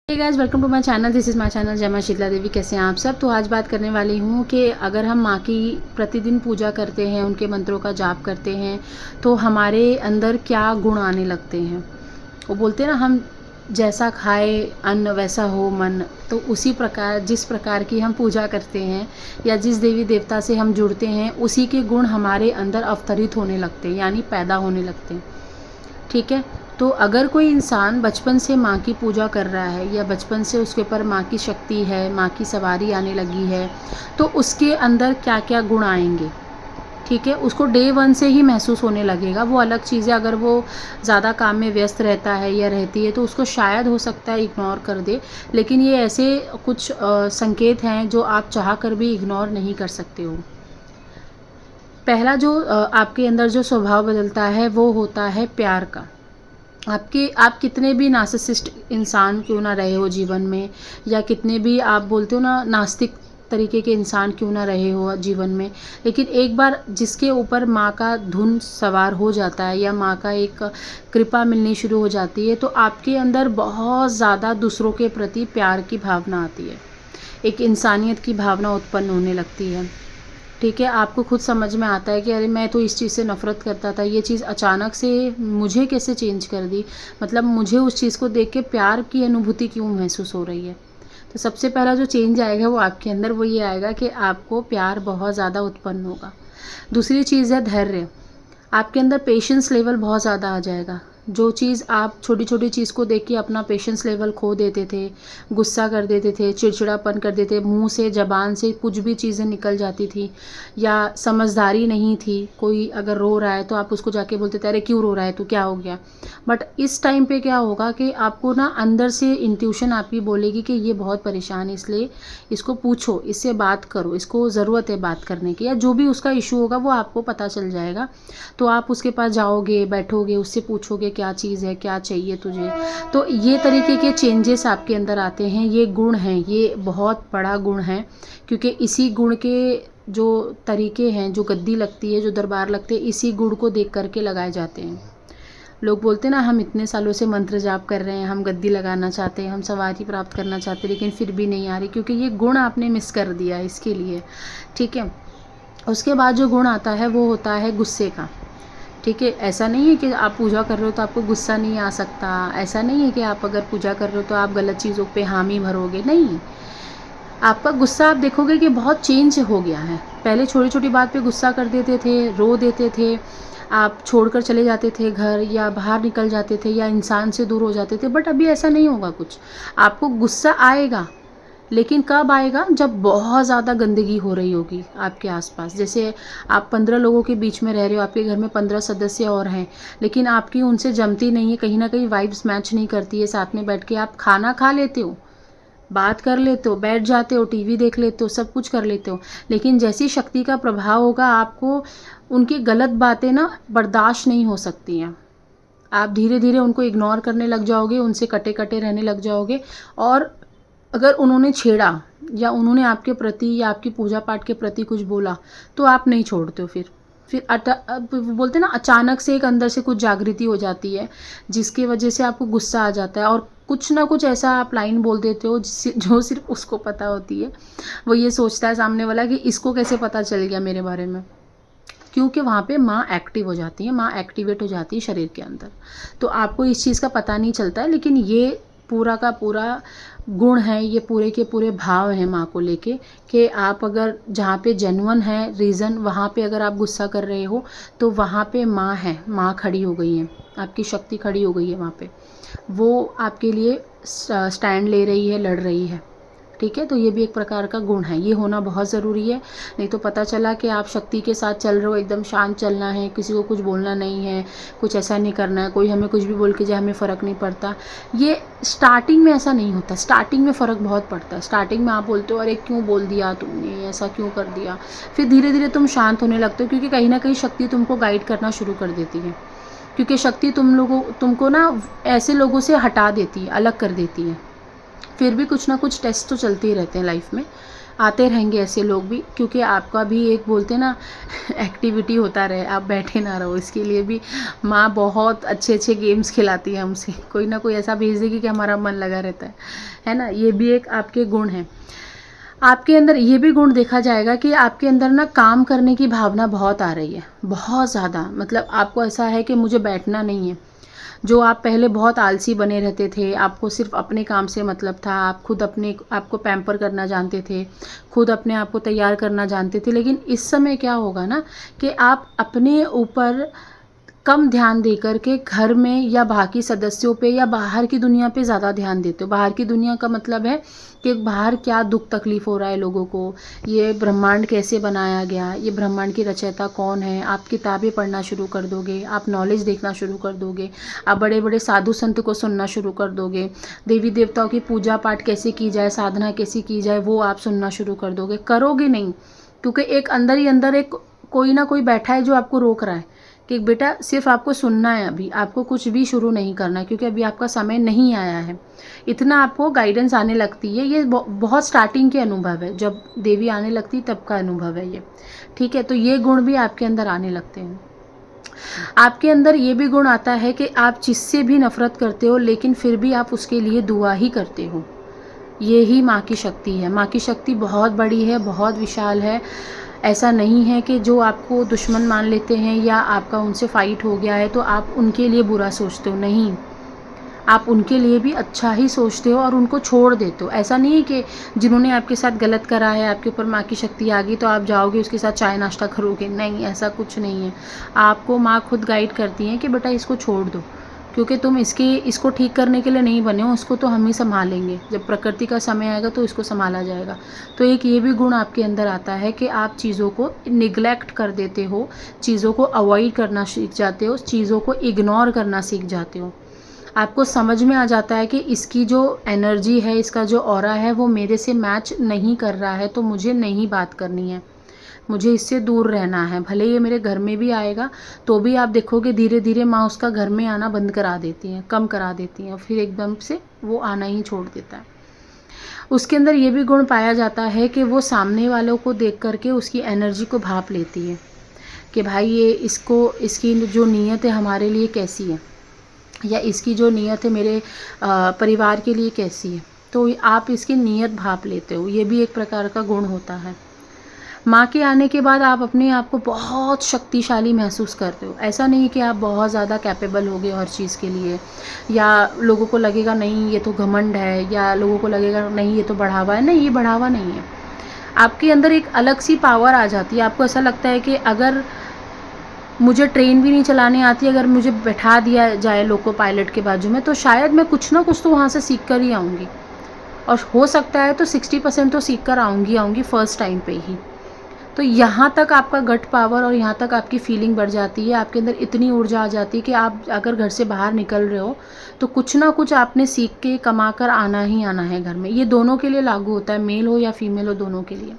Hey guys, welcome to my channel. This is my channel Jai Maa Sheetla देवी। कैसे हैं आप सब। तो आज बात करने वाली हूँ कि अगर हम माँ की प्रतिदिन पूजा करते हैं, उनके मंत्रों का जाप करते हैं, तो हमारे अंदर क्या गुण आने लगते हैं। वो बोलते हैं ना, हम जैसा खाए अन्न वैसा हो मन। तो उसी प्रकार जिस प्रकार की हम पूजा करते हैं या जिस देवी देवता से हम जुड़ते हैं, उसी के गुण हमारे अंदर अवतरित होने लगते हैं, यानी पैदा होने लगते हैं। ठीक है। तो अगर कोई इंसान बचपन से माँ की पूजा कर रहा है या बचपन से उसके ऊपर माँ की शक्ति है, माँ की सवारी आने लगी है, तो उसके अंदर क्या क्या गुण आएंगे। ठीक है। उसको डे वन से ही महसूस होने लगेगा। वो अलग चीज़ है, अगर वो ज़्यादा काम में व्यस्त रहता है या रहती है तो उसको शायद हो सकता है इग्नोर कर दे। लेकिन ये ऐसे कुछ संकेत हैं जो आप चाह कर भी इग्नोर नहीं कर सकते हो। पहला जो आपके अंदर जो स्वभाव बदलता है वो होता है प्यार का। आप कितने भी नार्सिसिस्ट इंसान क्यों ना रहे हो जीवन में, या कितने भी आप बोलते हो ना नास्तिक तरीके के इंसान क्यों ना रहे हो जीवन में, लेकिन एक बार जिसके ऊपर माँ का धुन सवार हो जाता है या माँ का एक कृपा मिलनी शुरू हो जाती है, तो आपके अंदर बहुत ज़्यादा दूसरों के प्रति प्यार की भावना आती है। एक इंसानियत की भावना उत्पन्न होने लगती है। ठीक है। आपको खुद समझ में आता है कि अरे मैं तो इस चीज़ से नफ़रत करता था, ये चीज़ अचानक से मुझे कैसे चेंज कर दी। मतलब मुझे उस चीज़ को देख के प्यार की अनुभूति क्यों महसूस हो रही है। तो सबसे पहला जो चेंज आएगा वो आपके अंदर वो ये आएगा कि आपको प्यार बहुत ज़्यादा उत्पन्न होगा। दूसरी चीज़ है धैर्य। आपके अंदर पेशेंस लेवल बहुत ज़्यादा आ जाएगा। जो चीज़ आप छोटी छोटी चीज़ को देख के अपना पेशेंस लेवल खो देते थे, गुस्सा कर देते थे, चिड़चिड़ापन कर देते, मुंह से ज़बान से कुछ भी चीज़ें निकल जाती थी, या समझदारी नहीं थी। कोई अगर रो रहा है तो आप उसको जाके बोलते थे अरे क्यों रो रहा है तू, क्या हो गया। बट इस टाइम पे क्या होगा कि आपको ना अंदर से इंट्यूशन आपकी बोलेगी कि ये बहुत परेशान है, इसलिए इसको पूछो, इससे बात करो, इसको ज़रूरत है बात करने की, या जो भी उसका इशू होगा वो आपको पता चल जाएगा। तो आप उसके पास जाओगे, बैठोगे, उससे पूछोगे क्या चीज़ है, क्या चाहिए तुझे। तो ये तरीके के चेंजेस आपके अंदर आते हैं। ये गुण हैं, ये बहुत बड़ा गुण है, क्योंकि इसी गुण के जो तरीके हैं, जो गद्दी लगती है, जो दरबार लगते हैं, इसी गुण को देख करके लगाए जाते हैं। लोग बोलते हैं ना, हम इतने सालों से मंत्र जाप कर रहे हैं, हम गद्दी लगाना चाहते हैं, हम सवारी प्राप्त करना चाहते हैं, लेकिन फिर भी नहीं आ रही, क्योंकि ये गुण आपने मिस कर दिया इसके लिए। ठीक है। उसके बाद जो गुण आता है वो होता है गुस्से का। ठीक है। ऐसा नहीं है कि आप पूजा कर रहे हो तो आपको गुस्सा नहीं आ सकता। ऐसा नहीं है कि आप अगर पूजा कर रहे हो तो आप गलत चीज़ों पे हामी भरोगे। नहीं, आपका गुस्सा आप देखोगे कि बहुत चेंज हो गया है। पहले छोटी छोटी बात पे गुस्सा कर देते थे, रो देते थे, आप छोड़कर चले जाते थे घर, या बाहर निकल जाते थे, या इंसान से दूर हो जाते थे। बट अभी ऐसा नहीं होगा कुछ। आपको गुस्सा आएगा, लेकिन कब आएगा, जब बहुत ज़्यादा गंदगी हो रही होगी आपके आसपास। जैसे आप 15 लोगों के बीच में रह रहे हो, आपके घर में 15 सदस्य और हैं, लेकिन आपकी उनसे जमती नहीं है, कहीं ना कहीं वाइब्स मैच नहीं करती है। साथ में बैठ के आप खाना खा लेते हो, बात कर लेते हो, बैठ जाते हो, टीवी देख लेते हो, सब कुछ कर लेते हो, लेकिन जैसी शक्ति का प्रभाव होगा, आपको उनकी गलत बातें ना बर्दाश्त नहीं हो सकती हैं। आप धीरे धीरे उनको इग्नोर करने लग जाओगे, उनसे कटे कटे रहने लग जाओगे। और अगर उन्होंने छेड़ा या उन्होंने आपके प्रति या आपकी पूजा पाठ के प्रति कुछ बोला, तो आप नहीं छोड़ते हो। फिर अब बोलते हैं ना, अचानक से एक अंदर से कुछ जागृति हो जाती है, जिसकी वजह से आपको गुस्सा आ जाता है, और कुछ ना कुछ ऐसा आप लाइन बोल देते हो जो सिर्फ उसको पता होती है। वो ये सोचता है सामने वाला कि इसको कैसे पता चल गया मेरे बारे में, क्योंकि वहाँ पे माँ एक्टिव हो जाती है, माँ एक्टिवेट हो जाती है शरीर के अंदर। तो आपको इस चीज़ का पता नहीं चलता है, लेकिन ये पूरा का पूरा गुण है, ये पूरे के पूरे भाव हैं माँ को लेके, कि आप अगर जहाँ पे जेन्युइन है रीज़न, वहाँ पे अगर आप गुस्सा कर रहे हो, तो वहाँ पे माँ है, माँ खड़ी हो गई है, आपकी शक्ति खड़ी हो गई है वहाँ पे। वो आपके लिए स्टैंड ले रही है, लड़ रही है। ठीक है। तो ये भी एक प्रकार का गुण है, ये होना बहुत ज़रूरी है। नहीं तो पता चला कि आप शक्ति के साथ चल रहे हो, एकदम शांत चलना है, किसी को कुछ बोलना नहीं है, कुछ ऐसा नहीं करना है, कोई हमें कुछ भी बोल के जाए हमें फ़र्क नहीं पड़ता। ये स्टार्टिंग में ऐसा नहीं होता। स्टार्टिंग में फ़र्क बहुत पड़ता है। स्टार्टिंग में आप बोलते हो अरे क्यों बोल दिया तुमने, ऐसा क्यों कर दिया। फिर धीरे धीरे तुम शांत होने लगते हो, क्योंकि कहीं ना कहीं शक्ति तुमको गाइड करना शुरू कर देती है। क्योंकि शक्ति तुमको ना ऐसे लोगों से हटा देती है, अलग कर देती है। फिर भी कुछ ना कुछ टेस्ट तो चलते ही रहते हैं लाइफ में। आते रहेंगे ऐसे लोग भी, क्योंकि आपका भी एक बोलते ना एक्टिविटी होता रहे, आप बैठे ना रहो। इसके लिए भी माँ बहुत अच्छे अच्छे गेम्स खिलाती है हमसे, कोई ना कोई ऐसा भेज देगी कि हमारा मन लगा रहता है ना। ये भी एक आपके गुण हैं। आपके अंदर ये भी गुण देखा जाएगा कि आपके अंदर ना काम करने की भावना बहुत आ रही है, बहुत ज़्यादा। मतलब आपको ऐसा है कि मुझे बैठना नहीं है। जो आप पहले बहुत आलसी बने रहते थे, आपको सिर्फ अपने काम से मतलब था, आप खुद अपने आपको पैम्पर करना जानते थे, खुद अपने आप को तैयार करना जानते थे। लेकिन इस समय क्या होगा ना कि आप अपने ऊपर कम ध्यान दे कर के घर में या बाकी सदस्यों पे या बाहर की दुनिया पे ज़्यादा ध्यान देते हो। बाहर की दुनिया का मतलब है कि बाहर क्या दुख तकलीफ़ हो रहा है लोगों को, ये ब्रह्मांड कैसे बनाया गया, ये ब्रह्मांड की रचयिता कौन है। आप किताबें पढ़ना शुरू कर दोगे, आप नॉलेज देखना शुरू कर दोगे, आप बड़े बड़े साधु संत को सुनना शुरू कर दोगे, देवी देवताओं की पूजा पाठ कैसे की जाए, साधना कैसे की जाए, वो आप सुनना शुरू कर दोगे। करोगे नहीं, क्योंकि एक अंदर ही अंदर एक कोई ना कोई बैठा है जो आपको रोक रहा है कि बेटा सिर्फ आपको सुनना है, अभी आपको कुछ भी शुरू नहीं करना, क्योंकि अभी आपका समय नहीं आया है। इतना आपको गाइडेंस आने लगती है। ये बहुत स्टार्टिंग के अनुभव है, जब देवी आने लगती तब का अनुभव है ये, ठीक है। तो ये गुण भी आपके अंदर आने लगते हैं। आपके अंदर ये भी गुण आता है कि आप जिससे भी नफरत करते हो लेकिन फिर भी आप उसके लिए दुआ ही करते हो। ये ही माँ की शक्ति है। माँ की शक्ति बहुत बड़ी है, बहुत विशाल है। ऐसा नहीं है कि जो आपको दुश्मन मान लेते हैं या आपका उनसे फ़ाइट हो गया है तो आप उनके लिए बुरा सोचते हो, नहीं। आप उनके लिए भी अच्छा ही सोचते हो और उनको छोड़ देते हो। ऐसा नहीं है कि जिन्होंने आपके साथ गलत करा है, आपके ऊपर माँ की शक्ति आ गई तो आप जाओगे उसके साथ चाय नाश्ता करोगे, नहीं, ऐसा कुछ नहीं है। आपको माँ खुद गाइड करती हैं कि बेटा इसको छोड़ दो, क्योंकि तुम इसको ठीक करने के लिए नहीं बने हो, उसको तो हम ही संभालेंगे। जब प्रकृति का समय आएगा तो इसको संभाला जाएगा। तो एक ये भी गुण आपके अंदर आता है कि आप चीज़ों को निगलेक्ट कर देते हो, चीज़ों को अवॉइड करना सीख जाते हो, चीज़ों को इग्नोर करना सीख जाते हो। आपको समझ में आ जाता है कि इसकी जो एनर्जी है, इसका जो ऑरा है वो मेरे से मैच नहीं कर रहा है, तो मुझे नहीं बात करनी है, मुझे इससे दूर रहना है। भले ये मेरे घर में भी आएगा तो भी आप देखोगे धीरे धीरे माँ उसका घर में आना बंद करा देती हैं, कम करा देती हैं, फिर एकदम से वो आना ही छोड़ देता है। उसके अंदर ये भी गुण पाया जाता है कि वो सामने वालों को देख करके उसकी एनर्जी को भाप लेती है कि भाई ये इसकी जो नीयत है हमारे लिए कैसी है, या इसकी जो नीयत है मेरे परिवार के लिए कैसी है। तो आप इसकी नीयत भाप लेते हो, ये भी एक प्रकार का गुण होता है। माँ के आने के बाद आप अपने आप को बहुत शक्तिशाली महसूस करते हो। ऐसा नहीं कि आप बहुत ज़्यादा कैपेबल हो गए हर चीज़ के लिए, या लोगों को लगेगा नहीं ये तो घमंड है, या लोगों को लगेगा नहीं ये तो बढ़ावा है। नहीं, ये बढ़ावा नहीं है। आपके अंदर एक अलग सी पावर आ जाती है। आपको ऐसा लगता है कि अगर मुझे ट्रेन भी नहीं चलाने आती, अगर मुझे बैठा दिया जाए लोको पायलट के बाजू में, तो शायद मैं कुछ ना कुछ तो वहाँ से सीख कर ही आऊँगी, और हो सकता है तो 60% तो सीख कर आऊँगी फर्स्ट टाइम पे ही। तो यहाँ तक आपका गट पावर और यहाँ तक आपकी फीलिंग बढ़ जाती है, आपके अंदर इतनी ऊर्जा आ जाती है कि आप अगर घर से बाहर निकल रहे हो तो कुछ ना कुछ आपने सीख के कमा कर आना ही आना है घर में। ये दोनों के लिए लागू होता है, मेल हो या फीमेल हो, दोनों के लिए।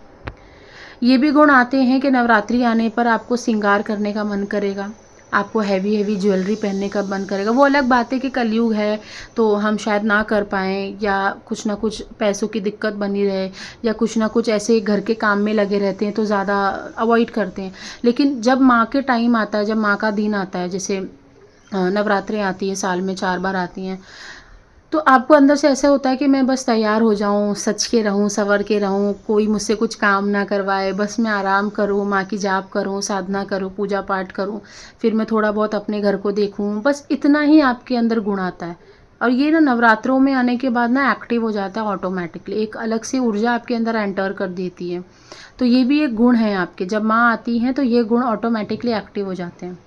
ये भी गुण आते हैं कि नवरात्रि आने पर आपको श्रृंगार करने का मन करेगा, आपको हैवी हैवी ज्वेलरी पहनने का मन करेगा। वो अलग बात है कि कलयुग है तो हम शायद ना कर पाएँ, या कुछ ना कुछ पैसों की दिक्कत बनी रहे, या कुछ ना कुछ ऐसे घर के काम में लगे रहते हैं तो ज़्यादा अवॉइड करते हैं। लेकिन जब माँ के टाइम आता है, जब माँ का दिन आता है, जैसे नवरात्रि आती है, साल में 4 बार आती हैं, तो आपको अंदर से ऐसा होता है कि मैं बस तैयार हो जाऊँ, सज के रहूँ, संवर के रहूँ, कोई मुझसे कुछ काम ना करवाए, बस मैं आराम करूँ, माँ की जाप करूँ, साधना करूँ, पूजा पाठ करूँ, फिर मैं थोड़ा बहुत अपने घर को देखूँ, बस इतना ही आपके अंदर गुण आता है। और ये ना नवरात्रों में आने के बाद ना एक्टिव हो जाता है ऑटोमेटिकली, एक अलग सी ऊर्जा आपके अंदर एंटर कर देती है। तो ये भी एक गुण है आपके, जब माँ आती हैं तो ये गुण ऑटोमेटिकली एक्टिव हो जाते हैं।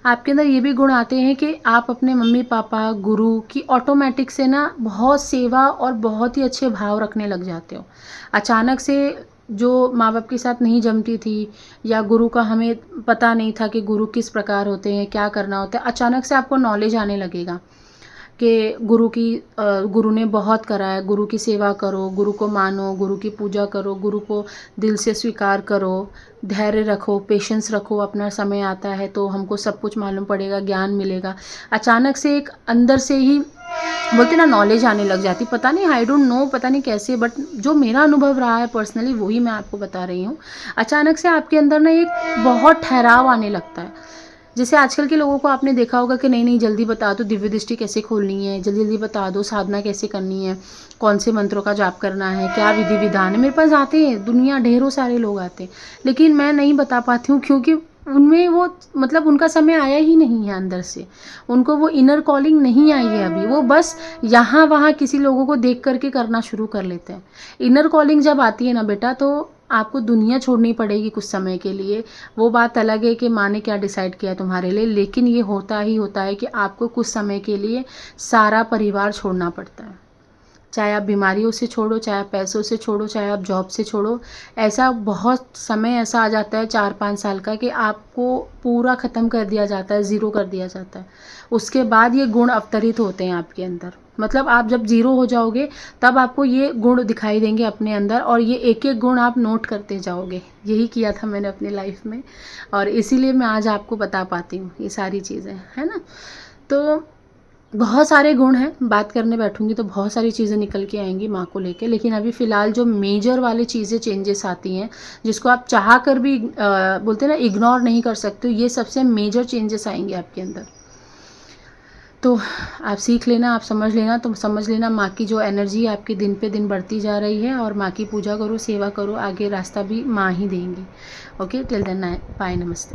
आपके अंदर ये भी गुण आते हैं कि आप अपने मम्मी पापा गुरु की ऑटोमेटिक से ना बहुत सेवा और बहुत ही अच्छे भाव रखने लग जाते हो। अचानक से जो माँ बाप के साथ नहीं जमती थी, या गुरु का हमें पता नहीं था कि गुरु किस प्रकार होते हैं, क्या करना होता है, अचानक से आपको नॉलेज आने लगेगा कि गुरु ने बहुत करा है, गुरु की सेवा करो, गुरु को मानो, गुरु की पूजा करो, गुरु को दिल से स्वीकार करो, धैर्य रखो, पेशेंस रखो, अपना समय आता है तो हमको सब कुछ मालूम पड़ेगा, ज्ञान मिलेगा। अचानक से एक अंदर से ही बोलते ना नॉलेज आने लग जाती, पता नहीं आई डोंट नो, पता नहीं कैसे, बट जो मेरा अनुभव रहा है पर्सनली वही मैं आपको बता रही हूँ। अचानक से आपके अंदर ना एक बहुत ठहराव आने लगता है। जैसे आजकल के लोगों को आपने देखा होगा कि नहीं नहीं जल्दी बता दो दिव्य दृष्टि कैसे खोलनी है, जल्दी जल्दी बता दो साधना कैसे करनी है, कौन से मंत्रों का जाप करना है, क्या विधि विधान है। मेरे पास आते हैं दुनिया, ढेरों सारे लोग आते हैं, लेकिन मैं नहीं बता पाती हूँ क्योंकि उनमें वो मतलब उनका समय आया ही नहीं है अंदर से, उनको वो इनर कॉलिंग नहीं आई है अभी। वो बस यहाँ वहाँ किसी लोगों को देख करके करना शुरू कर लेते हैं। इनर कॉलिंग जब आती है ना बेटा, तो आपको दुनिया छोड़नी पड़ेगी कुछ समय के लिए। वो बात अलग है कि माँ ने क्या डिसाइड किया तुम्हारे लिए, लेकिन ये होता ही होता है कि आपको कुछ समय के लिए सारा परिवार छोड़ना पड़ता है। चाहे आप बीमारियों से छोड़ो, चाहे आप पैसों से छोड़ो, चाहे आप जॉब से छोड़ो। ऐसा बहुत समय ऐसा आ जाता है 4-5 साल का कि आपको पूरा ख़त्म कर दिया जाता है, ज़ीरो कर दिया जाता है। उसके बाद ये गुण अवतरित होते हैं आपके अंदर। मतलब आप जब ज़ीरो हो जाओगे तब आपको ये गुण दिखाई देंगे अपने अंदर, और ये एक एक गुण आप नोट करते जाओगे। यही किया था मैंने अपनी लाइफ में, और इसीलिए मैं आज आपको बता पाती हूँ ये सारी चीज़ें, है ना। तो बहुत सारे गुण हैं, बात करने बैठूंगी तो बहुत सारी चीज़ें निकल के आएंगी माँ को लेके, लेकिन अभी फ़िलहाल जो मेजर वाली चीज़ें चेंजेस आती हैं जिसको आप चाह कर भी बोलते हैं ना इग्नोर नहीं कर सकते, ये सबसे मेजर चेंजेस आएंगे आपके अंदर। तो आप सीख लेना, आप समझ लेना, तो समझ लेना माँ की जो एनर्जी आपकी दिन पे दिन बढ़ती जा रही है, और माँ की पूजा करो, सेवा करो, आगे रास्ता भी माँ ही देंगी। ओके, टिल देन बाय, नमस्ते।